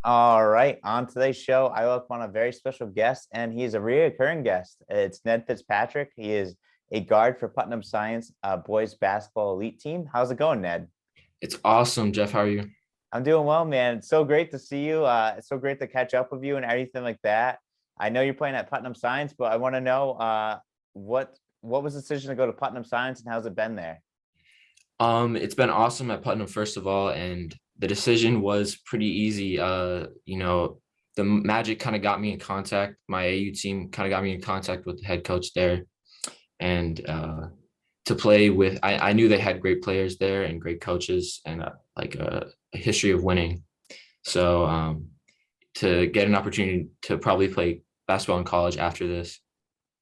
All right. On today's show, I welcome on a very special guest, and he is a reoccurring guest. It's Ned FitzPatrick. He is a guard for Putnam Science boys basketball elite team. How's it going, Ned? It's awesome, Jeff. How are you? I'm doing well, man. It's so great to see you. It's so great to catch up with you and everything like that. I know you're playing at Putnam Science, but I want to know what was the decision to go to Putnam Science and how's it been there? It's been awesome at Putnam, first of all, and the decision was pretty easy. The Magic kind of got me in contact. My AU team kind of got me in contact with the head coach there, and to play with, I knew they had great players there and great coaches and a history of winning. So to get an opportunity to probably play basketball in college after this,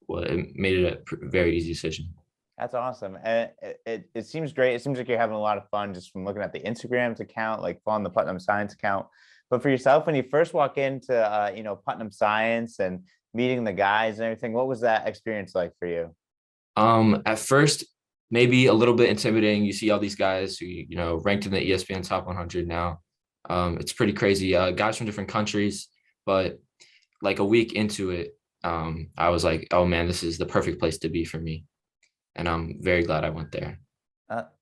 well, it made it a very easy decision. That's awesome. And it seems great. It seems like you're having a lot of fun just from looking at the Instagrams account, like following the Putnam Science account. But for yourself, when you first walk into Putnam Science and meeting the guys and everything, what was that experience like for you? At first, maybe a little bit intimidating. You see all these guys who, ranked in the ESPN top 100 now. It's pretty crazy. Guys from different countries, but like a week into it, I was like, oh man, this is the perfect place to be for me. And I'm very glad I went there.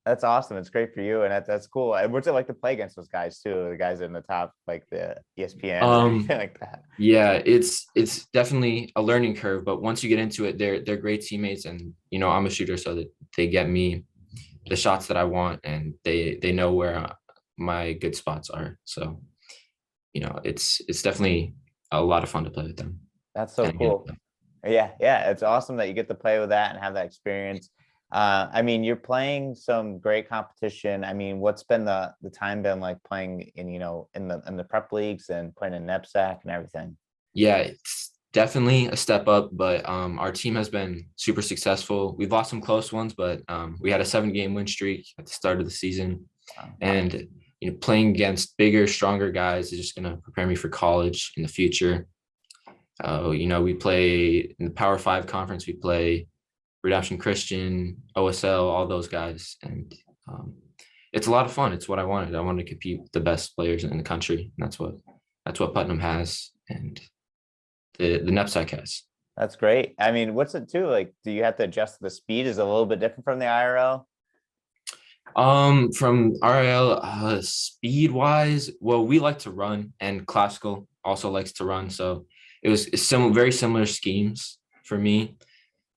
That's awesome. It's great for you, and that's cool. And what's it like to play against those guys too? The guys in the top, like the ESPN and everything Um, like that. yeah, it's definitely a learning curve, but once you get into it, they're great teammates, and I'm a shooter, so that they get me the shots that I want, and they know where my good spots are. So it's definitely a lot of fun to play with them. That's so And cool. Yeah, it's awesome that you get to play with that and have that experience. I mean, you're playing some great competition. I mean, what's been the time been like playing in in the prep leagues and playing in NEPSAC and everything? yeah, it's definitely a step up, but our team has been super successful. We've lost some close ones, but we had a 7-game win streak at the start of the season, and playing against bigger, stronger guys is just going to prepare me for college in the future. We play in the Power Five conference. We play Redemption Christian, OSL, all those guys, and it's a lot of fun. It's what I wanted. I wanted to compete with the best players in the country, and that's what Putnam has, and the NEPSAC has. That's great. I mean, what's it too? Like, do you have to adjust the speed? Is it a little bit different from the IRL? From RL, speed wise, well, we like to run, and classical also likes to run, so it's very similar schemes for me,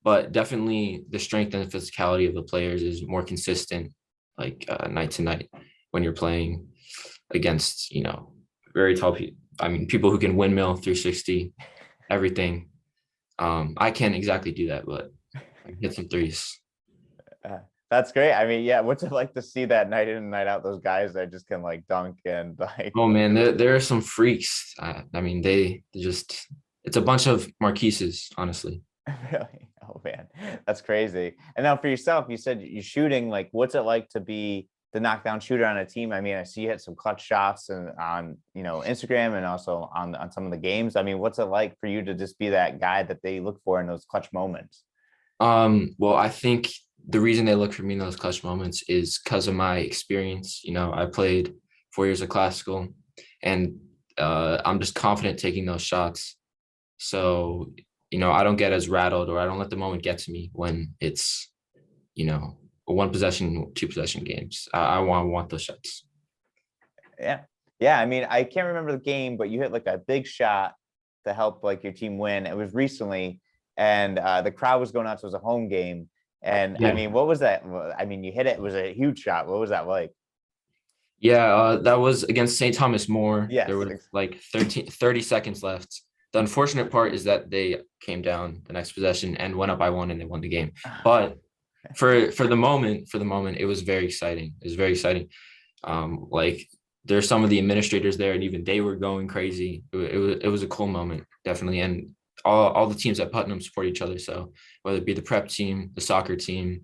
but definitely the strength and the physicality of the players is more consistent, like night to night when you're playing against very tall people. I mean, people who can windmill 360, everything. I can't exactly do that, but I can hit some threes. Uh, that's great. I mean, yeah, what's it like to see that night in and night out? Those guys that just can like dunk and like. Oh man, there are some freaks. I mean, they just it's a bunch of Marquises, honestly. Really? Oh man, that's crazy. And now for yourself, you said you're shooting. Like, what's it like to be the knockdown shooter on a team? I mean, I see you hit some clutch shots and on Instagram and also on some of the games. I mean, what's it like for you to just be that guy that they look for in those clutch moments? Well, I think the reason they look for me in those clutch moments is because of my experience. I played 4 years of classical, and I'm just confident taking those shots. So, I don't get as rattled, or I don't let the moment get to me when it's, a one possession, two possession games. I want those shots. Yeah, yeah. I mean, I can't remember the game, but you hit like a big shot to help like your team win. It was recently, and the crowd was going nuts. It was a home game, and I Yeah. mean, what was that? I mean, you hit it. It was a huge shot. What was that like? Yeah, that was against St. Thomas More. There Yes. was like 30 seconds left. The unfortunate part is that they came down the next possession and went up by one, and they won the game. But for the moment, it was very exciting. It was very exciting. Like there's some of the administrators there, and even they were going crazy. It was a cool moment, definitely. And all the teams at Putnam support each other. So whether it be the prep team, the soccer team,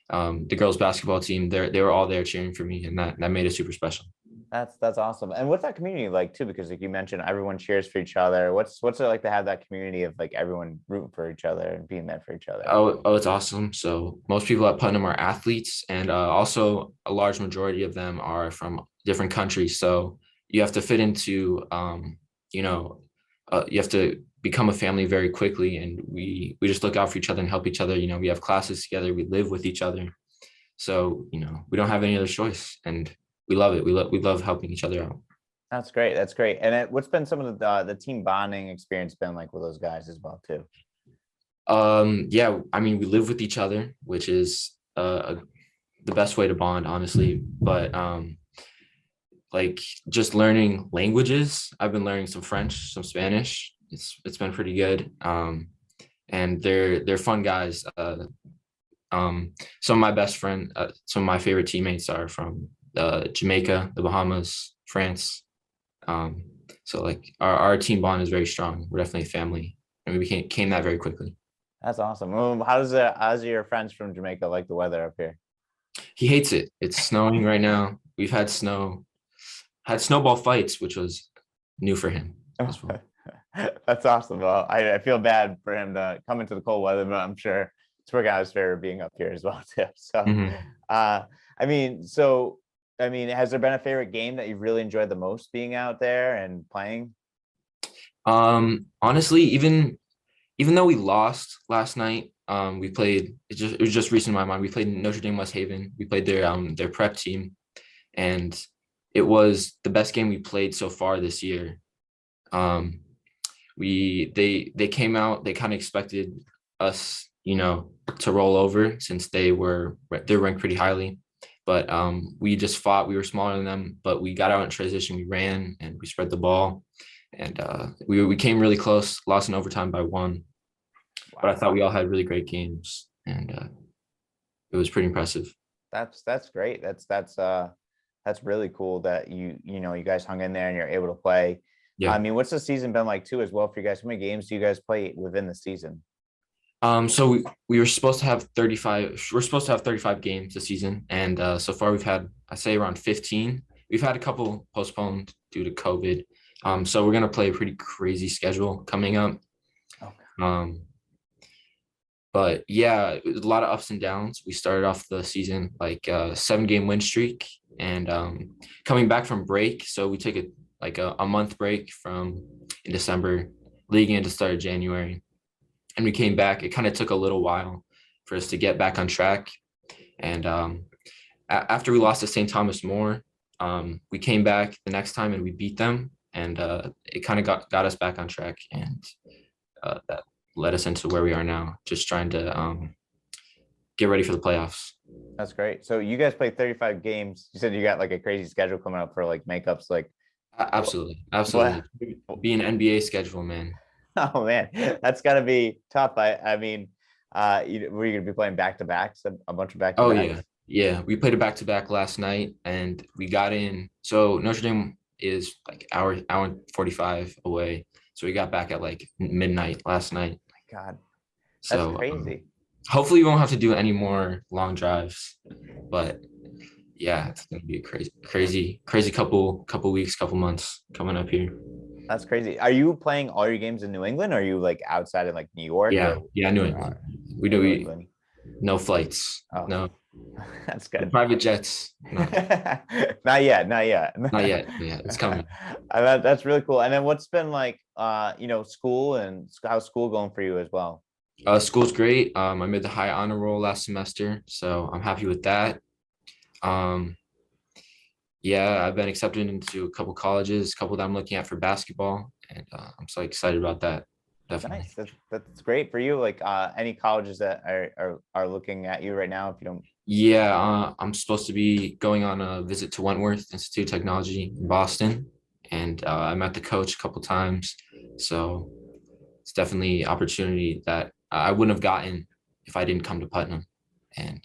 the girls basketball team, they were all there cheering for me, and that made it super special. That's awesome. And what's that community like too? Because like you mentioned, everyone cheers for each other. What's it like to have that community of like everyone rooting for each other and being there for each other? Oh, it's awesome. So most people at Putnam are athletes, and also a large majority of them are from different countries. So you have to fit into you know you have to become a family very quickly, and we just look out for each other and help each other. We have classes together, we live with each other, so we don't have any other choice, and we love it. We love helping each other out. That's great. That's great. And what's been some of the team bonding experience been like with those guys as well too? Yeah, I mean, we live with each other, which is the best way to bond, honestly. But like just learning languages, I've been learning some French, some Spanish. It's been pretty good. And they're fun guys. Some of my best friend, some of my favorite teammates are from Jamaica, the Bahamas, France. So like our team bond is very strong. We're definitely a family, and we came that very quickly. That's awesome. Well, how's your friends from Jamaica like the weather up here? He hates it. It's snowing right now. We've had snowball fights, which was new for him as well. That's awesome. Well, I feel bad for him to come into the cold weather, but I'm sure it's working out his favor being up here as well too. So, Mhm. I mean, has there been a favorite game that you've really enjoyed the most being out there and playing? Honestly, even though we lost last night, we played. It was just recent in my mind. We played Notre Dame West Haven. We played their prep team, and it was the best game we played so far this year. Um, they came out. They kind of expected us, to roll over since they're ranked pretty highly. But we just fought. We were smaller than them, but we got out in transition. We ran and we spread the ball, and we came really close. Lost in overtime by one, but I Wow. thought we all had really great games, and it was pretty impressive. That's great. That's really cool that you guys hung in there and you're able to play. Yeah. I mean, what's the season been like too as well for you guys? How many games do you guys play within the season? So we were supposed to have 35. We're supposed to have 35 games this season, and so far we've had, I say, around 15. We've had a couple postponed due to COVID. So we're gonna play a pretty crazy schedule coming up. Okay. Um, but yeah, it was a lot of ups and downs. We started off the season like a 7-game win streak, and coming back from break, so we took a month break from in December, leading into start of January, and we came back. It kind of took a little while for us to get back on track. And after we lost to St. Thomas More, we came back the next time and we beat them, and it kind of got us back on track, and that led us into where we are now, just trying to get ready for the playoffs. That's great. So you guys play 35 games. You said you got like a crazy schedule coming up for like makeups. Like Absolutely, absolutely. what? Be an NBA schedule, man. Oh man, that's got to be tough. I mean, were you gonna be playing back to backs, a bunch of back to Oh backs? yeah, yeah. We played a back to back last night, and we got in. So Notre Dame is like hour and 45 away. So we got back at like midnight last night. God, that's So crazy. hopefully we won't have to do any more long drives. But yeah, it's gonna be a crazy couple weeks, couple months coming up here. That's crazy. Are you playing all your games in New England? Or are you like outside in like New York Yeah, or yeah, New uh, England. We do New we England? no flights, Oh, no that's good. private jets. No, Not yet, not yet. not yet. Yeah, it's coming. That's really cool. And then what's been like, school and how's school going for you as well? School's great. I made the high honor roll last semester, so I'm happy with that. Um, yeah, I've been accepted into a couple colleges, a couple that I'm looking at for basketball, and I'm so excited about that. Definitely. Nice. That's great for you. Like, any colleges that are looking at you right now, if you don't. Yeah, I'm supposed to be going on a visit to Wentworth Institute of Technology in Boston, and I met the coach a couple times, so it's definitely an opportunity that I wouldn't have gotten if I didn't come to Putnam, and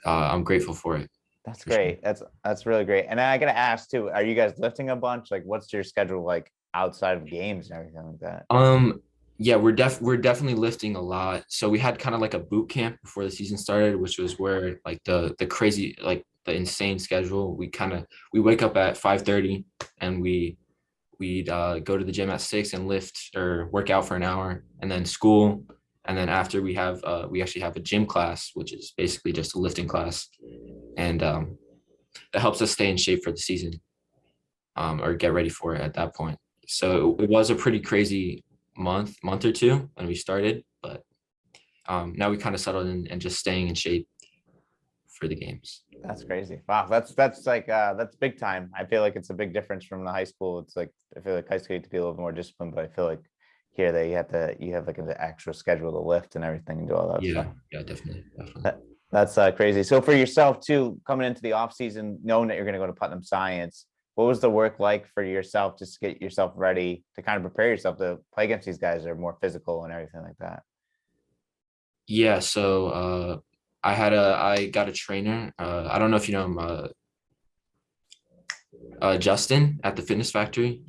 I'm grateful for it. That's For sure. great. That's really great. And I gotta ask too, are you guys lifting a bunch? Like, what's your schedule like outside of games and everything like that? Um, yeah, we're definitely lifting a lot. So we had kind of like a boot camp before the season started, which was where like the crazy, like the insane schedule. We wake up at 5:30 and we'd go to the gym at 6 and lift or work out for an hour, and then school. And then after we actually have a gym class, which is basically just a lifting class, and that helps us stay in shape for the season. or get ready for it at that point. So it was a pretty crazy month or two when we started, but now we kind of settled in and just staying in shape for the games. That's crazy. Wow, that's like that's big time. I feel like it's a big difference from the high school. It's like I feel like high school you have to be a little more disciplined, but I feel like here you have like an actual schedule to lift and everything and do all that stuff. Yeah, definitely. That's crazy. So for yourself too, coming into the off season, knowing that you're going to go to Putnam Science, what was the work like for yourself just to get yourself ready to kind of prepare yourself to play against these guys that are more physical and everything like that? Yeah, so I got a trainer. I don't know if you know him, Justin at the Fitness Factory.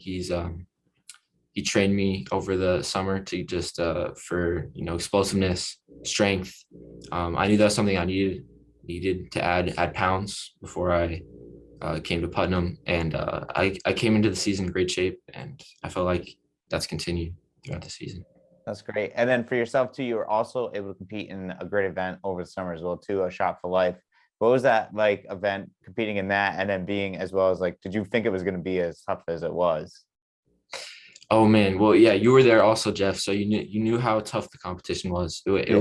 He trained me over the summer to just for explosiveness, strength. I knew that's something I needed to add pounds before I came to Putnam, and I came into the season in great shape, and I felt like that's continued throughout the season. That's great. And then for yourself too, you were also able to compete in a great event over the summer as well too, a Shot for Life. What was that like event competing in that and then being as well as like, did you think it was going to be as tough as it was? Oh man, well yeah, you were there also, Jeff. So you knew how tough the competition was. It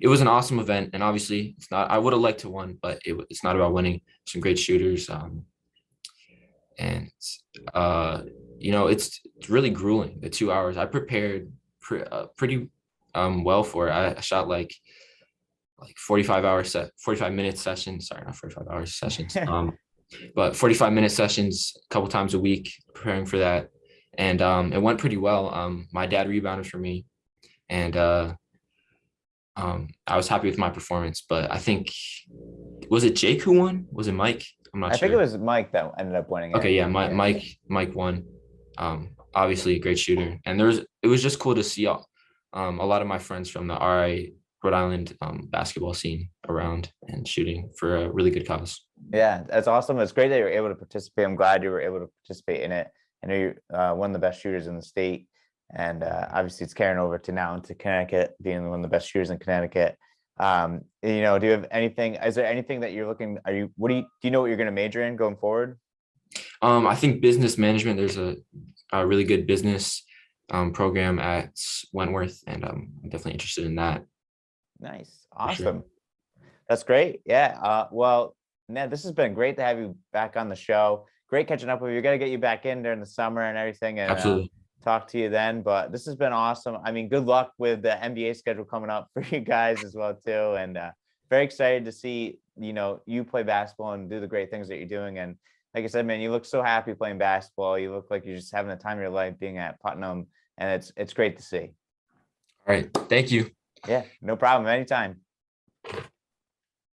was an awesome event, and obviously it's not. I would have liked to win, but it's not about winning. Some great shooters, and it's really grueling. The 2 hours I prepared pretty well for it. I shot like 45 minute sessions. Sorry, not 45 hours sessions. But 45-minute sessions a couple times a week preparing for that, and it went pretty well. My dad rebounded for me, and I was happy with my performance. But I think, was it Jake who won? Was it Mike? I'm not I sure. think it was Mike that ended up winning it. Okay, yeah, Mike won. Obviously a great shooter, and it was just cool to see a lot of my friends from the RI Rhode Island basketball scene around and shooting for a really good cause. Yeah, that's awesome. It's great that you were able to participate. I'm glad you were able to participate in it. I know you're one of the best shooters in the state, and obviously it's carrying over to now into Connecticut, being one of the best shooters in Connecticut. Do you have anything? Is there anything that you're looking? Do you know what you're going to major in going forward? I think business management. There's a really good business program at Wentworth, and I'm definitely interested in that. Nice, For sure. awesome. That's great. Yeah. Well, Ned, this has been great to have you back on the show. Great catching up with you. We're gonna get you back in during the summer and everything, and Absolutely. talk to you then. But this has been awesome. I mean, good luck with the NBA schedule coming up for you guys as well too. And very excited to see you play basketball and do the great things that you're doing. And like I said, man, you look so happy playing basketball. You look like you're just having the time of your life being at Putnam, and it's great to see. All right. Thank you. Yeah, no problem. Anytime.